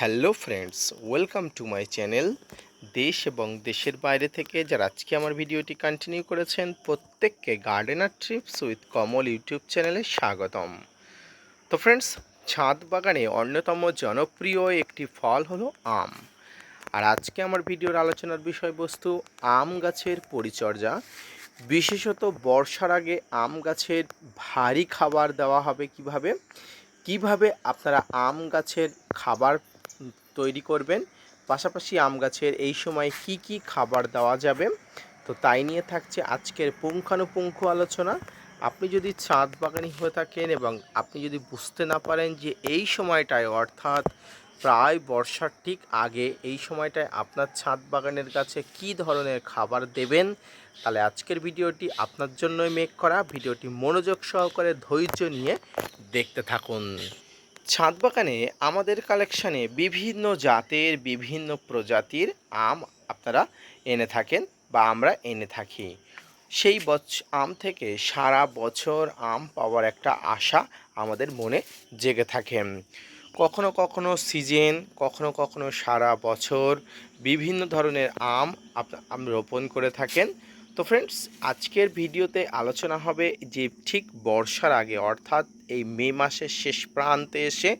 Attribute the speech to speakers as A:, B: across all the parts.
A: Hello friends, welcome to my channel. দেশ এবং দেশের বাইরে থেকে যারা আজকে আমার ভিডিওটি কন্টিনিউ করেছেন প্রত্যেককে gardener TRIPS with Kamal YouTube চ্যানেলে স্বাগতম। তো ফ্রেন্ডস, ছাদ বাগানে অন্যতম জনপ্রিয় একটি ফল হলো আম। আর আজকে আমার ভিডিওর আলোচনার বিষয়বস্তু আম গাছের পরিচর্যা। বিশেষত বর্ষার আগে আম গাছের ভারী খাবার দেওয়া হবে কিভাবে আপনারা আম গাছের খাবার তৈরি করবেন, পাশাপাশি আম গাছের এই সময় কি কি খাবার দেওয়া যাবে, তো তাই নিয়ে থাকছে আজকের পুঙ্খানুপুঙ্খ আলোচনা। আপনি যদি ছাদ বাগানি হয়ে থাকেন এবং আপনি যদি বুঝতে না পারেন যে এই সময়টায় অর্থাৎ প্রায় বর্ষার ঠিক আগে এই সময়টায় আপনার ছাদ বাগানের কাছে কি ধরনের খাবার দেবেন, তাহলে আজকের ভিডিওটি আপনার জন্যই মেক করা। ভিডিওটি মনোযোগ সহকারে ধৈর্য নিয়ে দেখতে থাকুন। ছাদ বাগানে আমাদের কালেকশানে বিভিন্ন জাতের বিভিন্ন প্রজাতির আম আপনারা এনে থাকেন বা আমরা এনে থাকি। সেই আম থেকে সারা বছর আম পাওয়ার একটা আশা আমাদের মনে জেগে থাকে। কখনো কখনো সিজন, কখনো কখনো সারা বছর বিভিন্ন ধরনের আম আপনি রোপণ করে থাকেন। তো ফ্রেন্ডস, আজকের ভিডিওতে আলোচনা হবে যে ঠিক বর্ষার আগে অর্থাৎ এই মে মাসের শেষ প্রান্তে এসে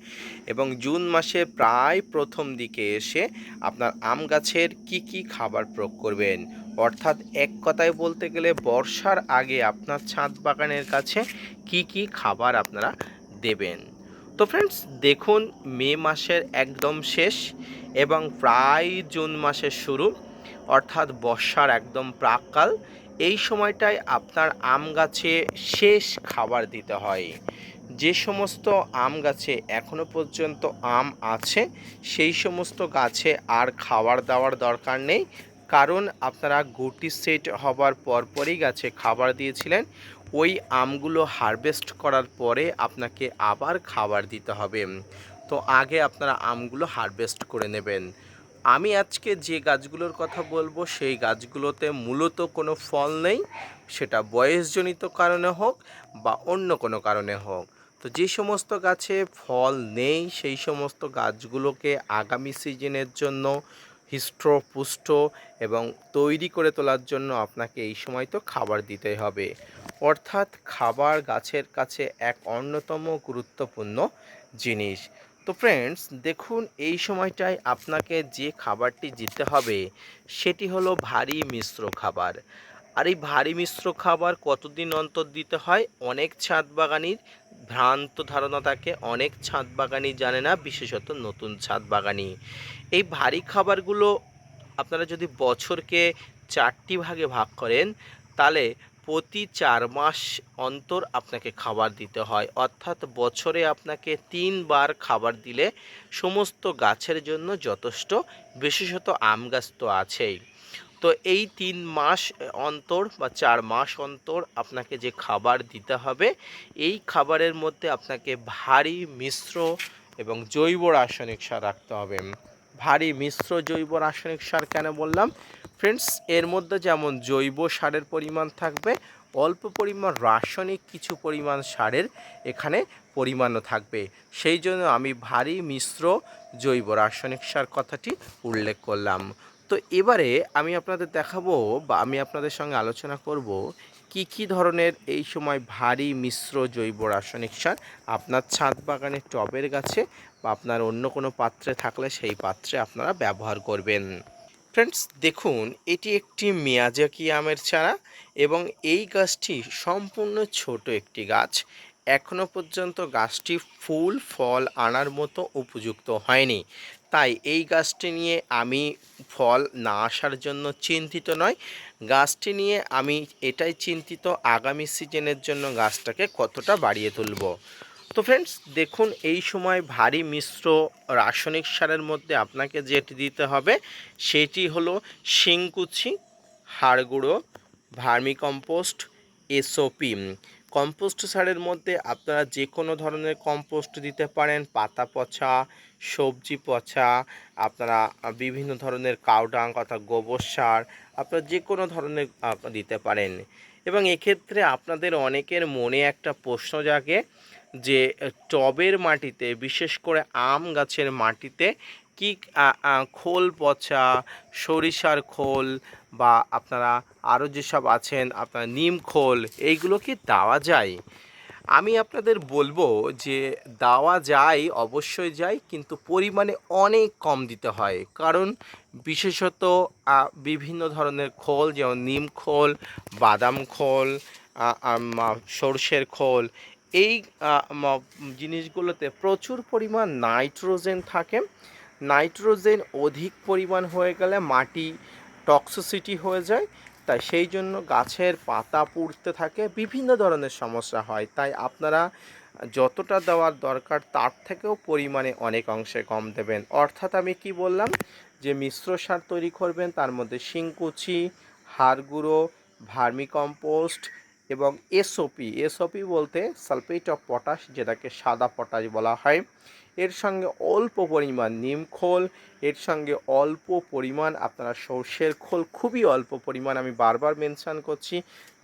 A: এবং জুন মাসের প্রায় প্রথম দিকে এসে আপনার আম গাছের কি কি খাবার প্রয়োগ করবেন, অর্থাৎ এক কথায় বলতে গেলে বর্ষার আগে আপনার ছাদ বাগানের কাছে কি কি খাবার আপনারা দেবেন। তো ফ্রেন্ডস, দেখুন, মে মাসের একদম শেষ এবং প্রায় জুন মাসের শুরু, অর্থাৎ বর্ষার একদম প্রাক্কাল। এই সময়টায় আপনার আম গাছে শেষ খাবার দিতে হয়। যে সমস্ত আম গাছে এখনো পর্যন্ত আম আছে সেই সমস্ত গাছে আর খাবার দেওয়ার দরকার নেই, কারণ আপনারা গুটি সেট হবার পরপরই গাছে খাবার দিয়েছিলেন। ওই আমগুলো হারভেস্ট করার পরে আপনাকে আবার খাবার দিতে হবে। তো আগে আপনারা আমগুলো হারভেস্ট করে নেবেন। আমি আজকে যে গাছগুলোর কথা বলবো সেই গাছগুলোতে মূলত কোনো ফল নেই, সেটা বয়সজনিত কারণে হোক বা অন্য কোনো কারণে হোক। তো যে সমস্ত গাছে ফল নেই সেই সমস্ত গাছগুলোকে আগামী সিজনের জন্য হৃষ্টপুষ্ট এবং তৈরি করে তোলার জন্য আপনাকে এই সময় তো খাবার দিতেই হবে। অর্থাৎ খাবার গাছের কাছে এক অন্যতম গুরুত্বপূর্ণ জিনিস। তো ফ্রেন্ডস, দেখুন, এই সময়টায় আপনাকে যে খাবারটি দিতে হবে সেটি হলো ভারী মিশ্র খাবার। আর এই ভারী মিশ্র খাবার কতদিন অন্তর দিতে হয় অনেক ছাদ বাগানির ভ্রান্ত ধারণা থাকে, অনেক ছাদ বাগানি জানে না, বিশেষত নতুন ছাদ বাগানি। এই ভারী খাবারগুলো আপনারা যদি বছরকে 4টি ভাগে ভাগ করেন তাহলে প্রতি 4 মাস অন্তর আপনাকে খাবার দিতে হয়, অর্থাৎ বছরে আপনাকে 3 বার খাবার দিলে সমস্ত গাছের জন্য যথেষ্ট, বিশেষত আম গাছ তো আছেই। তো এই 3 মাস অন্তর বা 4 মাস অন্তর আপনাকে যে খাবার দিতে হবে, এই খাবারের মধ্যে আপনাকে ভারী মিশ্র এবং জৈব রাসায়নিক সার রাখতে হবে। ভারী মিশ্র জৈব রাসায়নিক সার কেন বললাম ফ্রেন্ডস, এর মধ্যে যেমন জৈব সারের পরিমাণ থাকবে, অল্প পরিমাণ রাসায়নিক কিছু পরিমাণ সারের এখানে পরিমাণও থাকবে। সেই জন্য আমি ভারী মিশ্র জৈব রাসায়নিক সার কথাটি উল্লেখ করলাম। তো এবারে আমি আপনাদের দেখাবো বা আমি আপনাদের সঙ্গে আলোচনা করব কি ধরনের এই সময় ভারী মিশ্র জৈব রাসায়নিক সার আপনার ছাদ বাগানের টবের গাছে বা আপনার অন্য কোনো পাত্রে থাকলে সেই পাত্রে আপনারা ব্যবহার করবেন। ফ্রেন্ডস, দেখুন, এটি একটি মিয়াজাকি আমের চারা এবং এই গাছটি সম্পূর্ণ ছোট একটি গাছ। এখনো পর্যন্ত গাছটি ফুল ফল আনার মতো উপযুক্ত হয়নি। তাই এই গাছটি নিয়ে আমি ফল না আসার জন্য চিন্তিত নয়, গাছটি নিয়ে আমি এটাই চিন্তিত আগামী সিজনের জন্য গাছটাকে কতটা বাড়িয়ে তুলব। তো ফ্রেন্ডস, দেখুন, এই সময় ভারী মিশ্র রাসায়নিক সারের মধ্যে আপনাকে যেটি দিতে হবে সেটি হলো শিংকুচি, হাড় গুঁড়ো, ভার্মিকম্পোস্ট, এসওপি। কম্পোস্ট সারের মধ্যে আপনারা যে কোনো ধরনের কম্পোস্ট দিতে পারেন, পাতা পচা, সবজি পচা, আপনারা বিভিন্ন ধরনের কাউডাং অর্থাৎ গোবর সার, আপনারা যে কোনো ধরনের দিতে পারেন। এবং এক্ষেত্রে আপনাদের অনেকের মনে একটা প্রশ্ন জাগে যে টবের মাটিতে, বিশেষ করে আম গাছের মাটিতে কি খোল পচা, সরিষার খোল বা আপনারা আরও যেসব আছেন আপনার নিম খোল, এইগুলো কি দেওয়া যায়? আমি আপনাদের বলবো যে দেওয়া যায়, অবশ্যই যায়, কিন্তু পরিমাণে অনেক কম দিতে হয়। কারণ বিশেষত বিভিন্ন ধরনের খোল, যেমন নিম খোল, বাদাম খোল, সর্ষের খোল, এই জিনিসগুলোতে প্রচুর পরিমাণ নাইট্রোজেন থাকে। নাইট্রোজেন অধিক পরিমাণ হয়ে গেলে মাটি টক্সিসিটি হয়ে যায়, তাই সেই জন্য গাছের পাতা পুড়তে থাকে, বিভিন্ন ধরনের সমস্যা হয়। তাই আপনারা যতটা দেওয়ার দরকার তার থেকেও পরিমাণে অনেক অংশে কম দেবেন। অর্থাৎ আমি কি বললাম, যে মিশ্র সার তৈরি করবেন, তার মধ্যে শিংকুচি, হাড় গুঁড়ো, ভার্মিকম্পোস্ট এবং এসওপি বলতে সালফেট অফ পটাশ, যেটাকে সাদা পটাশ বলা হয়। এর সঙ্গে অল্প পরিমাণ নিম খোল, এর সঙ্গে অল্প পরিমাণ আপনারা সর্ষের খোল, খুবই অল্প পরিমাণ, আমি বারবার মেনশান করছি,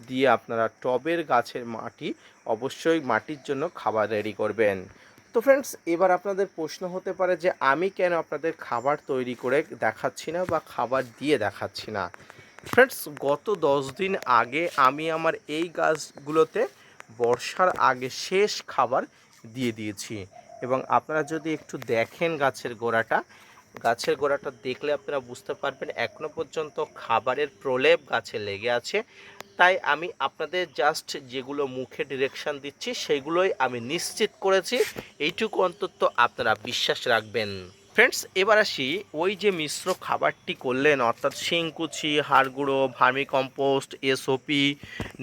A: দিয়ে আপনারা টবের গাছের মাটি, অবশ্যই মাটির জন্য খাবার রেডি করবেন। তো ফ্রেন্ডস, এবার আপনাদের প্রশ্ন হতে পারে যে আমি কেন আপনাদের খাবার তৈরি করে দেখাচ্ছি না বা খাবার দিয়ে দেখাচ্ছি না। ফ্রেন্ডস, গত 10 দিন আগে আমি আমার এই গাছগুলোতে বর্ষার আগে শেষ খাবার দিয়ে দিয়েছি। এবং আপনারা যদি একটু দেখেন গাছের গোড়াটা দেখলে আপনারা বুঝতে পারবেন এখনো পর্যন্ত খাবারের প্রলেপ গাছে লেগে আছে। তাই আমি আপনাদের জাস্ট যেগুলো মুখে ডিরেকশন দিচ্ছি সেগুলোই আমি নিশ্চিত করেছি, এইটুকু অন্তত আপনারা বিশ্বাস রাখবেন। ফ্রেন্ডস, এবার আসি, ওই যে মিশ্র খাবারটি করলেন, অর্থাৎ শিংকুচি, হাড় গুঁড়ো, ভার্মিকম্পোস্ট, এসওপি,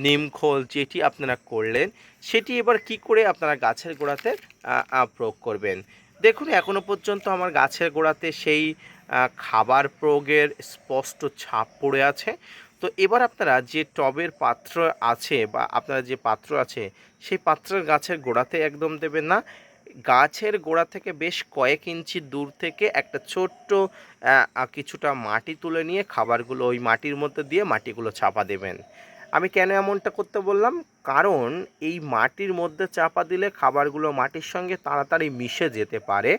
A: নিমখোল, যেটি আপনারা করলেন, সেটি এবার কি করে আপনারা গাছের গোড়াতে প্রয়োগ করবেন। দেখুন, এখনো পর্যন্ত আমার গাছের গোড়াতে সেই খাবার প্রয়োগের স্পষ্ট ছাপ পড়ে আছে। তো এবার আপনারা যে টবের পাত্র আছে বা আপনারা যে পাত্র আছে, সেই পাত্রের গাছের গোড়াতে একদম দেবেন না। গাছের গোড়া থেকে বেশ কয়েক ইঞ্চি দূর থেকে একটা ছোট্ট কিছুটা মাটি তুলে নিয়ে খাবারগুলো ওই মাটির মধ্যে দিয়ে মাটিগুলো চাপা দেবেন। আমি কেন এমনটা করতে বললাম, কারণ এই মাটির মধ্যে চাপা দিলে খাবারগুলো মাটির সঙ্গে তাড়াতাড়ি মিশে যেতে পারে।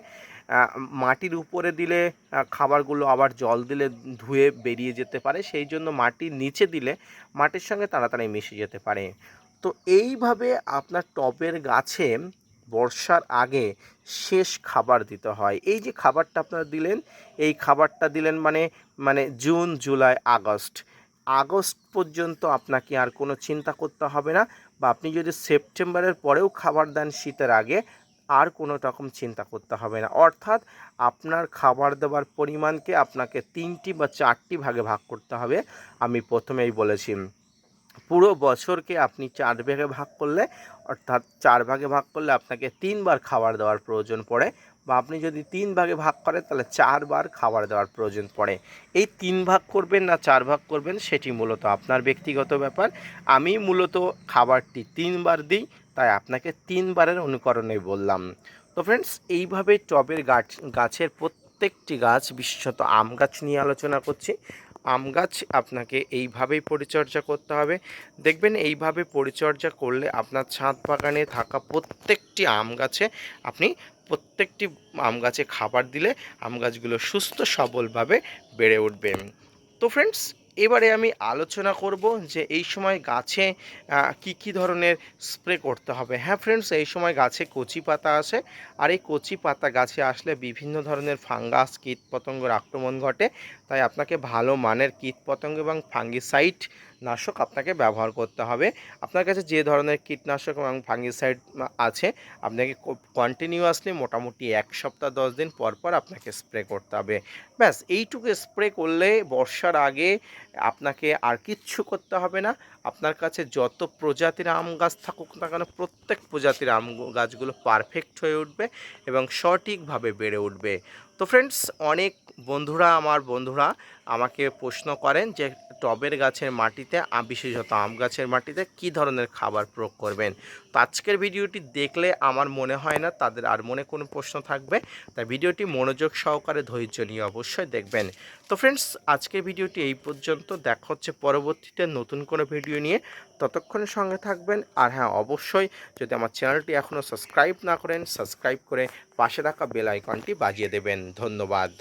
A: মাটির উপরে দিলে খাবারগুলো আবার জল দিলে ধুয়ে বেরিয়ে যেতে পারে, সেই জন্য মাটির নিচে দিলে মাটির সঙ্গে তাড়াতাড়ি মিশে যেতে পারে। তো এইভাবে আপনার টবের গাছে বর্ষার আগে শেষ খাবার দিতে হয়। এই যে খাবারটা আপনারা দিলেন, এই খাবারটা দিলেন মানে জুন, জুলাই, আগস্ট পর্যন্ত আপনাকে আর কোনো চিন্তা করতে হবে না। বা আপনি যদি সেপ্টেম্বরের পরেও খাবার দেন শীতের আগে, আর কোনো রকম চিন্তা করতে হবে না। অর্থাৎ আপনার খাবার দেওয়ার পরিমাণকে আপনাকে 3টি বা 4টি ভাগে ভাগ করতে হবে। আমি প্রথমেই বলেছি, পুরো বছরকে আপনি 4 ভাগে ভাগ করলে, অর্থাৎ 4 ভাগে ভাগ করলে আপনাকে 3 বার খাবার দেওয়ার প্রয়োজন পড়ে। বা আপনি যদি 3 ভাগে ভাগ করেন তাহলে 4 বার খাবার দেওয়ার প্রয়োজন পড়ে। এই 3 ভাগ করবেন না 4 ভাগ করবেন সেটি মূলত আপনার ব্যক্তিগত ব্যাপার। আমি মূলত খাবারটি 3 বার দিই, তাই আপনাকে 3 বারের অনুকরণে বললাম। তো ফ্রেন্ডস, এইভাবে টবের গাছের প্রত্যেকটি গাছ, বিশেষত আম গাছ নিয়ে আলোচনা করছি। আম গাছ আপনাকে এইভাবেই পরিচর্যা করতে হবে। দেখবেন এইভাবে পরিচর্যা করলে আপনার ছাদ বাগানে থাকা প্রত্যেকটি আম গাছে খাবার দিলে আম গাছগুলো সুস্থ সবলভাবে বেড়ে উঠবে। তো ফ্রেন্ডস, এবারে আমি আলোচনা করব যে এই সময় গাছে কি ধরনের স্প্রে করতে হবে। হ্যাঁ ফ্রেন্ডস, এই সময় গাছে কচি পাতা আসে, আর এই কচি পাতা গাছে আসলে বিভিন্ন ধরনের ফাঙ্গাস, কীটপতঙ্গের আক্রমণ ঘটে। তাই আপনাকে ভালো মানের কীটপতঙ্গ এবং ফাঙ্গিসাইড নাশক আপনাকে ব্যবহার করতে হবে। আপনার কাছে যে ধরনের কীটনাশক এবং ফাঙ্গিসাইড আছে, আপনাকে কন্টিনিউয়াসলি মোটামুটি 1 সপ্তাহ 10 দিন পর পর আপনাকে স্প্রে করতে হবে। ব্যাস, এইটুকু স্প্রে করলে বর্ষার আগে আপনাকে আর কিচ্ছু করতে হবে না। আপনার কাছে যত প্রজাতির আম গাছ থাকুক না কেন, প্রত্যেক প্রজাতির আম গাছগুলো পারফেক্ট হয়ে উঠবে এবং সঠিকভাবে বেড়ে উঠবে। তো ফ্রেন্ডস, অনেক আমার বন্ধুরা আমাকে প্রশ্ন করেন যে টবের গাছের মাটিতে, বিশেষত আম গাছের মাটিতে কী ধরনের খাবার প্রয়োগ করবেন। তো তো আজকের ভিডিওটি দেখলে আমার মনে হয় না তাদের আর মনে কোনো প্রশ্ন থাকবে, তাই ভিডিওটি মনোযোগ সহকারে ধৈর্য নিয়ে অবশ্যই দেখবেন। তো ফ্রেন্ডস, আজকের ভিডিওটি এই পর্যন্ত। দেখা হচ্ছে পরবর্তীতে নতুন কোনো ভিডিও নিয়ে। ততক্ষণের সঙ্গে থাকবেন। আর হ্যাঁ, অবশ্যই যদি আমার চ্যানেলটি এখনও সাবস্ক্রাইব না করেন, সাবস্ক্রাইব করে পাশে রাখা বেল আইকনটি বাজিয়ে দেবেন। ধন্যবাদ।